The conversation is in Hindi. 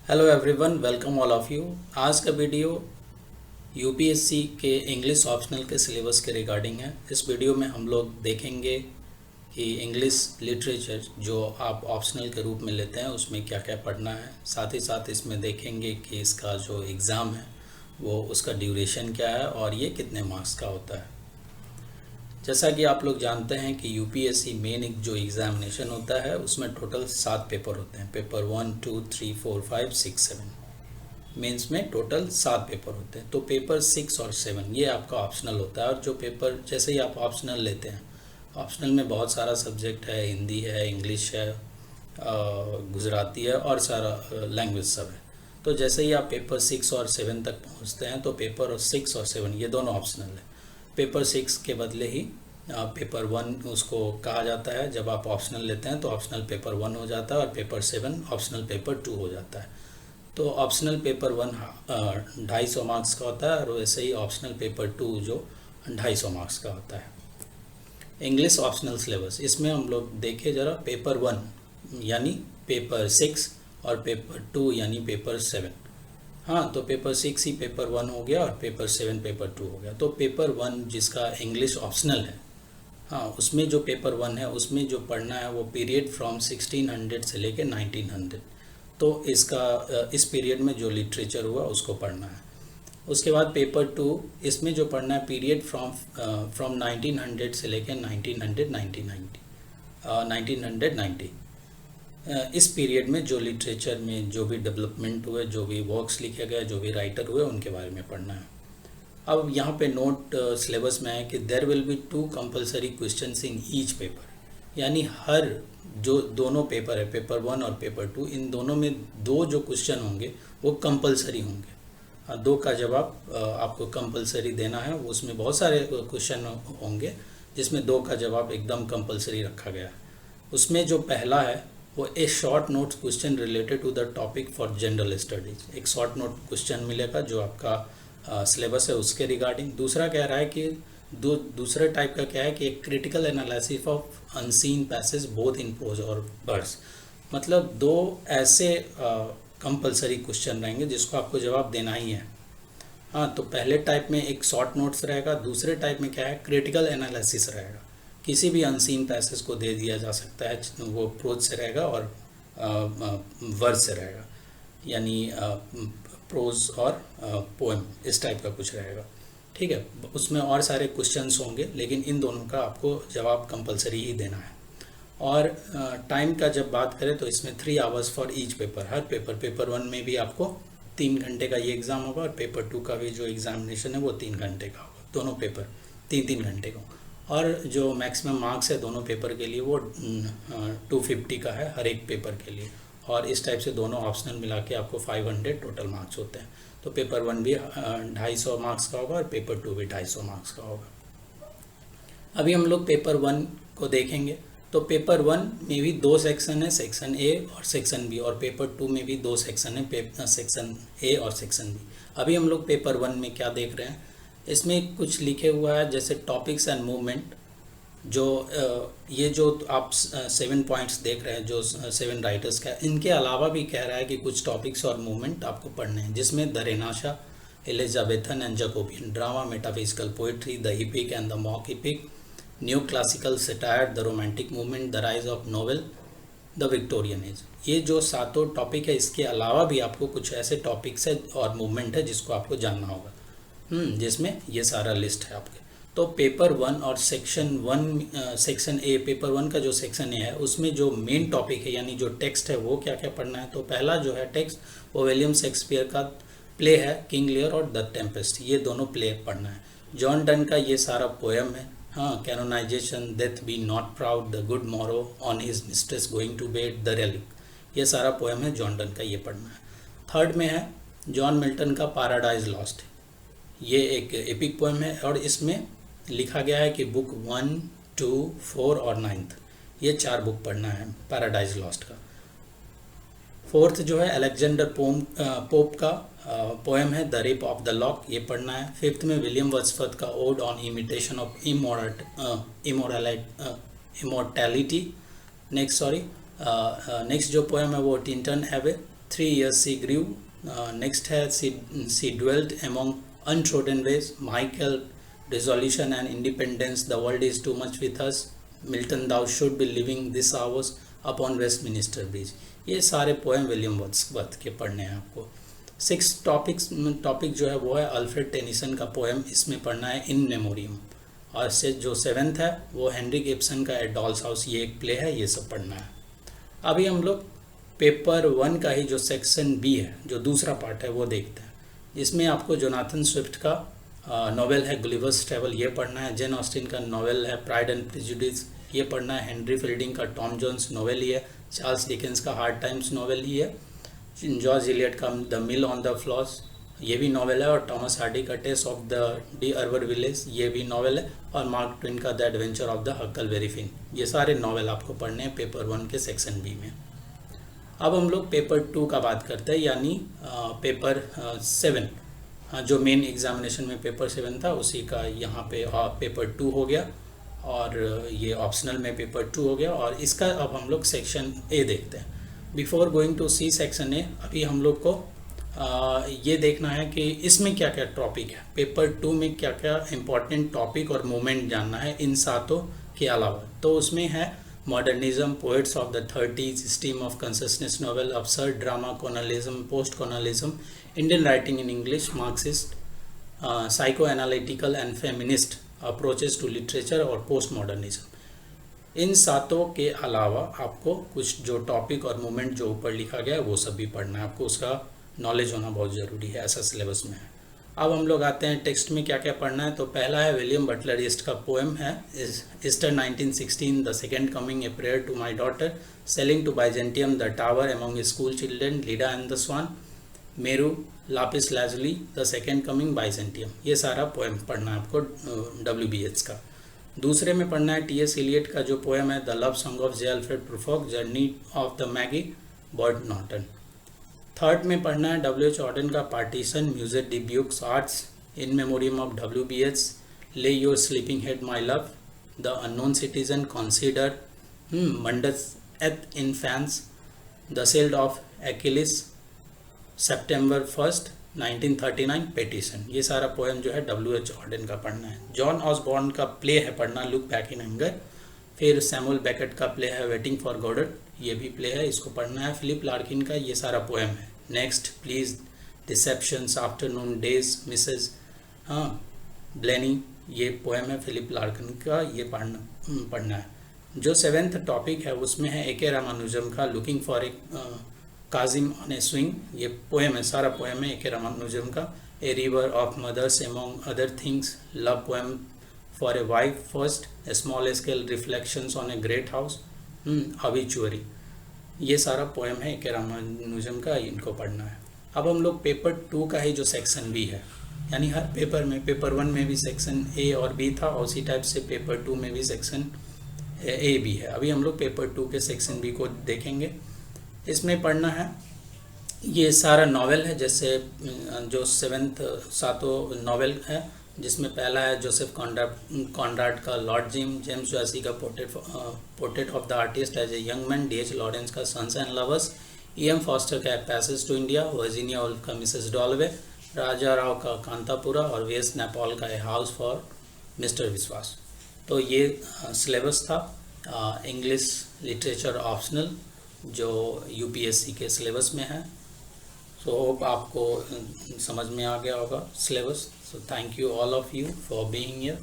Hello everyone, welcome all of you. आज का वीडियो यूपीएससी के इंग्लिश ऑप्शनल के सिलेबस के रिगार्डिंग है। इस वीडियो में हम लोग देखेंगे कि इंग्लिश लिटरेचर जो आप ऑप्शनल के रूप में लेते हैं उसमें क्या क्या पढ़ना है। साथ ही साथ इसमें देखेंगे कि इसका जो एग्ज़ाम है वो उसका ड्यूरेशन क्या है और ये कितने मार्क्स का होता है। जैसा कि आप लोग जानते हैं कि यूपीएससी मेन एक जो एग्ज़ामिनेशन होता है उसमें टोटल 7 पेपर होते हैं। पेपर 1, 2, 3, 4, 5, 6, 7। मेंस में टोटल 7 पेपर होते हैं। तो पेपर 6 और 7 ये आपका ऑप्शनल होता है। और जो पेपर जैसे ही आप ऑप्शनल लेते हैं, ऑप्शनल में बहुत सारा सब्जेक्ट है, हिंदी है, इंग्लिश है, गुजराती है और सारा लैंग्वेज सब है। तो जैसे ही आप पेपर 6 और 7 तक पहुंचते हैं तो पेपर 6 और 7 ये दोनों ऑप्शनल है। पेपर 6 के बदले ही पेपर 1 उसको कहा जाता है। जब आप ऑप्शनल लेते हैं तो ऑप्शनल पेपर 1 हो जाता है और पेपर 7 ऑप्शनल पेपर 2 हो जाता है। तो ऑप्शनल पेपर 1 250 मार्क्स का होता है और वैसे ही ऑप्शनल पेपर 2 जो 250 मार्क्स का होता है। इंग्लिश ऑप्शनल सिलेबस, इसमें हम लोग देखें ज़रा पेपर 1 यानी पेपर 6 और पेपर 2 यानी पेपर 7। हाँ, तो पेपर 6 ही पेपर 1 हो गया और पेपर 7 पेपर 2 हो गया। तो पेपर 1 जिसका इंग्लिश ऑप्शनल है, हाँ, उसमें जो पेपर 1 है उसमें जो पढ़ना है वो पीरियड फ्रॉम 1600 से लेके 1900। तो इस पीरियड में जो लिटरेचर हुआ उसको पढ़ना है। उसके बाद पेपर 2, इसमें जो पढ़ना है पीरियड फ्रॉम 1900 से लेके 1990। इस पीरियड में जो लिटरेचर में जो भी डेवलपमेंट हुए, जो भी वर्क्स लिखे गए, जो भी राइटर हुए, उनके बारे में पढ़ना है। अब यहाँ पे नोट सिलेबस में है कि there will be 2 compulsory questions in each paper. यानी हर जो दोनों पेपर है, पेपर 1 और पेपर 2, इन दोनों में 2 जो क्वेश्चन होंगे वो कंपलसरी होंगे। 2 का जवाब आपको कंपलसरी देना है। उसमें बहुत सारे क्वेश्चन होंगे जिसमें 2 का जवाब एकदम कंपलसरी रखा गया है। उसमें जो पहला है वो a short note question related to the topic for general studies. एक शॉर्ट नोट क्वेश्चन मिलेगा जो आपका सिलेबस है उसके रिगार्डिंग। दूसरा कह रहा है कि दूसरे टाइप का क्या है कि एक critical analysis of unseen passage both in prose और वर्ड्स। मतलब 2 ऐसे कंपलसरी क्वेश्चन रहेंगे जिसको आपको जवाब देना ही है। हाँ, तो पहले टाइप में एक शॉर्ट नोट्स रहेगा, दूसरे टाइप में क्या है, क्रिटिकल एनालिसिस रहेगा। किसी भी अनसीन पैसेज को दे दिया जा सकता है, वो प्रोज से रहेगा और वर्ड से रहेगा, यानी प्रोज और पोएम, इस टाइप का कुछ रहेगा। ठीक है, उसमें और सारे क्वेश्चंस होंगे लेकिन इन दोनों का आपको जवाब कंपलसरी ही देना है। और टाइम का जब बात करें तो इसमें 3 hours for each paper. Her paper 1 में भी आपको 3 घंटे का ये एग्ज़ाम होगा और पेपर 2 का भी जो एग्ज़ामिनेशन है वो 3 घंटे का होगा। दोनों पेपर 3-3 घंटे का। और जो मैक्सिमम मार्क्स है दोनों पेपर के लिए वो 250 का है हर एक पेपर के लिए। और इस टाइप से दोनों ऑप्शनल मिला के आपको 500 टोटल मार्क्स होते हैं। तो पेपर 1 भी 250 मार्क्स का होगा और पेपर 2 भी 250 मार्क्स का होगा। अभी हम लोग पेपर 1 को देखेंगे। तो पेपर 1 में भी 2 सेक्शन है, सेक्शन ए और सेक्शन बी। और पेपर 2 में भी 2 सेक्शन है, सेक्शन ए और सेक्शन बी। अभी हम लोग पेपर 1 में क्या देख रहे हैं, इसमें कुछ लिखे हुआ है जैसे टॉपिक्स एंड मूवमेंट। जो ये जो आप 7 पॉइंट्स देख रहे हैं, जो 7 राइटर्स का, इनके अलावा भी कह रहा है कि कुछ टॉपिक्स और मूवमेंट आपको पढ़ने हैं, जिसमें the renaissance, Elizabethan and Jacobean drama, metaphysical poetry, the epic and the mock epic, new classical satire, the romantic movement, the rise of novel, the Victorian age. ये जो 7 टॉपिक है, इसके अलावा भी आपको कुछ ऐसे टॉपिक्स है और मूवमेंट है जिसको आपको जानना होगा, जिसमें ये सारा लिस्ट है आपके। तो पेपर 1 और सेक्शन ए, पेपर 1 का जो सेक्शन ए है उसमें जो मेन टॉपिक है यानी जो टेक्स्ट है वो क्या क्या पढ़ना है। तो पहला जो है टेक्स्ट वो विलियम शेक्सपियर का प्ले है किंग लियर और द टेम्पेस्ट, ये दोनों प्ले पढ़ना है। जॉन डन का ये सारा पोएम है। हाँ, canonization, death be not proud, the good morrow, on his mistress going to bed, the relic, ये सारा पोएम है जॉन डन का, ये पढ़ना है। थर्ड में है जॉन मिल्टन का पैराडाइज लॉस्ट। ये एक एपिक पोएम है और इसमें लिखा गया है कि बुक 1, 2, 4 और 9th, ये 4 बुक पढ़ना है पैराडाइज लॉस्ट का। फोर्थ जो है अलेक्जेंडर पोप का पोएम है the rape of the lock, ये पढ़ना है। फिफ्थ में विलियम वर्ड्सवर्थ का odd on imitation of immortality. Next जो पोएम है वो Tintern highway 3 years she grew. Next है she dwelt among untrodden ways. Michael, resolution and independence. The world is too much with us. Milton, thou should be living this hours upon Westminster Bridge. ये सारे पोएम विलियम वर्ड्सवर्थ के पढ़ने हैं आपको। 6 टॉपिक जो है वो है अल्फ्रेड टेनिसन का पोएम, इसमें पढ़ना है इन मेमोरियम। और से जो 7th है वो हेनरिक इब्सन का ए डॉल्स हाउस, ये एक प्ले है, ये सब पढ़ना है। अभी हम लोग पेपर 1 का ही जो सेक्शन बी है, जो दूसरा पार्ट है, वो देखते हैं। इसमें आपको जोनाथन स्विफ्ट का नॉवेल है गुलिवर्स ट्रैवल, ये पढ़ना है। जेन ऑस्टिन का नॉवेल है प्राइड एंड प्रेजुडिस, ये पढ़ना है। हेनरी फील्डिंग का टॉम जोन्स नॉवेल ही है। चार्ल्स डिकेंस का हार्ड टाइम्स नॉवेल ही है। जॉर्ज इलियट का the mill on the floss, ये भी नॉवेल है। और टॉमस हार्डी का Tess of the d'Urbervilles, ये भी नॉवेल है। और मार्क ट्वेन का the adventure of the Huckleberry Finn, ये सारे नॉवेल आपको पढ़ने हैं पेपर 1 के सेक्शन बी में। अब हम लोग पेपर 2 का बात करते हैं, यानी पेपर 7, जो मेन एग्जामिनेशन में पेपर 7 था उसी का यहाँ पे पेपर 2 हो गया, और ये ऑप्शनल में पेपर 2 हो गया। और इसका अब हम लोग सेक्शन ए देखते हैं। Before going to see section A, अभी हम लोग को ये देखना है कि इसमें क्या क्या टॉपिक है, पेपर 2 में क्या क्या इम्पोर्टेंट टॉपिक और मोमेंट जानना है इन सातों के अलावा। तो उसमें है modernism, poets of the 30s, stream of consciousness novel, absurd drama, colonialism, post colonialism, Indian writing in English, Marxist, psychoanalytical and feminist approaches to literature और पोस्ट मॉडर्निज्म। इन सातों के अलावा आपको कुछ जो टॉपिक और मोमेंट जो ऊपर लिखा गया है वो सब भी पढ़ना है। आपको उसका नॉलेज होना बहुत ज़रूरी है, ऐसा सिलेबस में है। अब हम लोग आते हैं टेक्स्ट में क्या क्या पढ़ना है। तो पहला है विलियम बटलर ईस्ट का पोएम है Easter 1916, the second coming, a prayer to my daughter, sailing to Byzantium, the tower among school children, Leda and the swan, Meru, lapis lazuli, the second coming, Byzantium. ये सारा पोएम पढ़ना है आपको WBH का। दूसरे में पढ़ना है T.S. इलियट का जो पोएम है the love song of J Alfred Prufrock, journey of the Magi, Burnt Norton. Third में पढ़ना है W.H. ऑर्डन का partition, Musee des Beaux Arts, in memoriam of WBH, lay your sleeping head my love, the unknown citizen, consider, Mundus et infans, the shield of Achilles, September 1st 1939, petition. ये सारा पोएम जो है W.H. ऑर्डन का पढ़ना है। जॉन ऑसबॉर्न का प्ले है पढ़ना, लुक बैक इन एंगर। फिर सैमुअल बेकेट का प्ले है वेटिंग फॉर गॉडट, ये भी प्ले है, इसको पढ़ना है। फिलिप लार्किन का ये सारा पोएम है। Next please, deceptions, afternoon days, Mrs Bleaney, ये पोएम है फिलिप लार्किन का, ये पढ़ना है। जो 7th टॉपिक है उसमें है A.K. रामानुजम का looking for a cousin on a swing, ये पोएम है, सारा पोएम है A.K. रामानुजम का। A river of mothers among other things, love poem for a wife first, a small scale reflections on a great house, obituary, ये सारा पोएम है A.K. रामानुजम का, इनको पढ़ना है। अब हम लोग पेपर 2 का ही जो सेक्शन बी है, यानी हर पेपर में, पेपर 1 में भी सेक्शन ए और बी था, और उसी टाइप से पेपर 2 में भी सेक्शन ए बी है। अभी हम लोग पेपर 2 के सेक्शन बी को देखेंगे। इसमें पढ़ना है ये सारा नॉवेल है, जैसे जो 7th सातों नॉवेल है, जिसमें पहला है जोसेफ कॉनराड का लॉर्ड जेम्स जॉयसी का portrait of the artist as a young man, D.H. Lawrence का sons and lovers, E.M. Forster का passage to India, Virginia Woolf का मिसेस डॉलवे, राजा राव का कांतापुरा, और V.S. नैपॉल का ए हाउस फॉर मिस्टर विश्वास। तो ये सिलेबस था इंग्लिश लिटरेचर ऑप्शनल जो UPSC के सिलेबस में है। सो होप आपको समझ में आ गया होगा syllabus. So thank you all of you for being here.